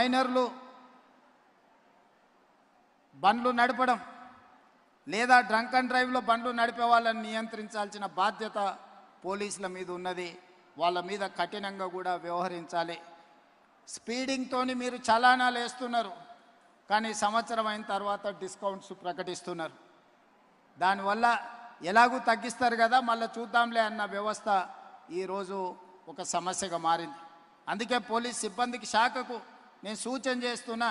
మైనర్లు బండ్లు నడపడం లేదా డ్రంక్ అండ్ డ్రైవ్లో బండ్లు నడిపే వాళ్ళని నియంత్రించాల్సిన బాధ్యత పోలీసుల మీద ఉన్నది. వాళ్ళ మీద కఠినంగా కూడా వ్యవహరించాలి. స్పీడింగ్తోని మీరు చలానాలు వేస్తున్నారు, కానీ సంవత్సరం అయిన తర్వాత డిస్కౌంట్స్ ప్రకటిస్తున్నారు. దానివల్ల ఎలాగూ తగ్గిస్తారు కదా, మళ్ళీ చూద్దాంలే అన్న వ్యవస్థ ఈరోజు ఒక సమస్యగా మారింది. అందుకే పోలీస్ సిబ్బందికి శాఖకు నేను సూచన చేస్తున్నా,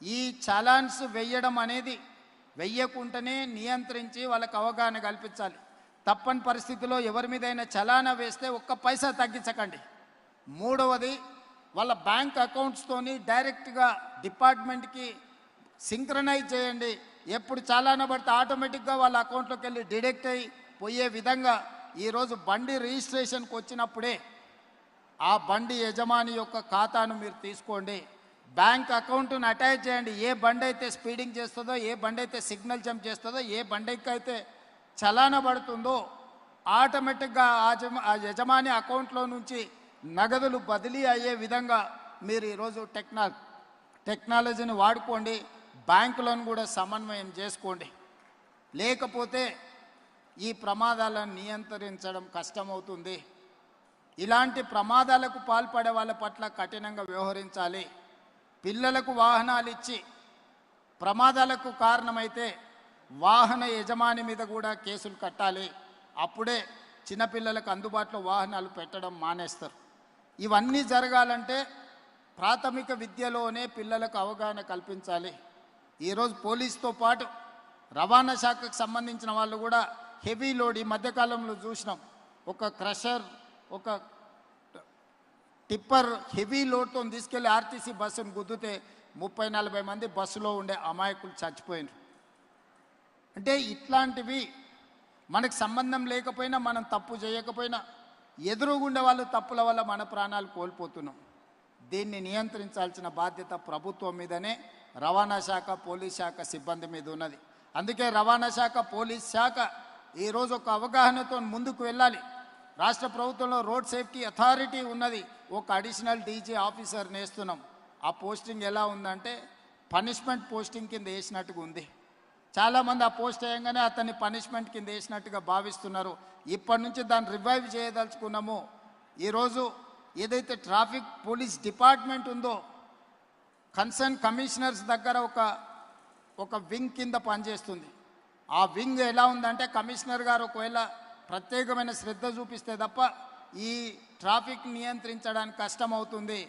ఈ చలాన్స్ వెయ్యడం అనేది వెయ్యకుండానే నియంత్రించి వాళ్ళకు అవగాహన కల్పించాలి. తప్పని పరిస్థితిలో ఎవరి మీదైనా చలానా వేస్తే ఒక్క పైసా తగ్గించకండి. మూడవది, వాళ్ళ బ్యాంక్ అకౌంట్స్తోని డైరెక్ట్గా డిపార్ట్మెంట్కి సింక్రనైజ్ చేయండి. ఎప్పుడు చలానా పడితే ఆటోమేటిక్గా వాళ్ళ అకౌంట్లోకి వెళ్ళి డిడక్ట్ అయ్యి పోయే విధంగా ఈరోజు బండి రిజిస్ట్రేషన్కి వచ్చినప్పుడే ఆ బండి యజమాని యొక్క ఖాతాను మీరు తీసుకోండి. బ్యాంక్ అకౌంట్ను అటాచ్ చేయండి. ఏ బండి అయితే స్పీడింగ్ చేస్తుందో, ఏ బండి అయితే సిగ్నల్ జంప్ చేస్తుందో, ఏ బండికి అయితే చలానా పడుతుందో ఆటోమేటిక్గా ఆ యజమాని అకౌంట్లో నుంచి నగదులు బదిలీ అయ్యే విధంగా మీరు ఈరోజు టెక్నాలజీని వాడుకోండి. బ్యాంకులను కూడా సమన్వయం చేసుకోండి. లేకపోతే ఈ ప్రమాదాలను నియంత్రించడం కష్టమవుతుంది. ఇలాంటి ప్రమాదాలకు పాల్పడే వాళ్ళ పట్ల కఠినంగా వ్యవహరించాలి. పిల్లలకు వాహనాలు ఇచ్చి ప్రమాదాలకు కారణమైతే వాహన యజమాని మీద కూడా కేసులు కట్టాలి. అప్పుడే చిన్నపిల్లలకు అందుబాటులో వాహనాలు పెట్టడం మానేస్తారు. ఇవన్నీ జరగాలంటే ప్రాథమిక విద్యలోనే పిల్లలకు అవగాహన కల్పించాలి. ఈరోజు పోలీసుతో పాటు రవాణా శాఖకు సంబంధించిన వాళ్ళు కూడా హెవీ లోడ్ ఈ మధ్యకాలంలో చూసినాం. ఒక క్రషర్, ఒక టిప్పర్ హెవీ లోడ్తో తీసుకెళ్లి ఆర్టీసీ బస్సును గుద్దితే 30-40 మంది బస్సులో ఉండే అమాయకులు చచ్చిపోయినారు. అంటే ఇట్లాంటివి మనకు సంబంధం లేకపోయినా, మనం తప్పు చేయకపోయినా ఎదురుగుండే వాళ్ళు తప్పుల వల్ల మన ప్రాణాలు కోల్పోతున్నాం. దీన్ని నియంత్రించాల్సిన బాధ్యత ప్రభుత్వం మీదనే, రవాణా శాఖ, పోలీస్ శాఖ సిబ్బంది మీద ఉన్నది. అందుకే రవాణా శాఖ, పోలీస్ శాఖ ఈరోజు ఒక అవగాహనతో ముందుకు వెళ్ళాలి. రాష్ట్ర ప్రభుత్వంలో రోడ్ సేఫ్టీ అథారిటీ ఉన్నది. ఒక అడిషనల్ డీజీ ఆఫీసర్ నేస్తున్నాం. ఆ పోస్టింగ్ ఎలా ఉందంటే పనిష్మెంట్ పోస్టింగ్ కింద వేసినట్టుగా ఉంది. చాలామంది ఆ పోస్ట్ వేయంగానే అతన్ని పనిష్మెంట్ కింద వేసినట్టుగా భావిస్తున్నారు. ఇప్పటి నుంచి దాన్ని రివైవ్ చేయదలుచుకున్నాము. ఈరోజు ఏదైతే ట్రాఫిక్ పోలీస్ డిపార్ట్మెంట్ ఉందో కన్సర్న్ కమిషనర్స్ దగ్గర ఒక వింగ్ కింద పనిచేస్తుంది. ఆ వింగ్ ఎలా ఉందంటే కమిషనర్ గారు ఒకవేళ ప్రత్యేకమైన శ్రద్ధ చూపిస్తే తప్ప ఈ ట్రాఫిక్ నియంత్రించడానికి కష్టమవుతుంది.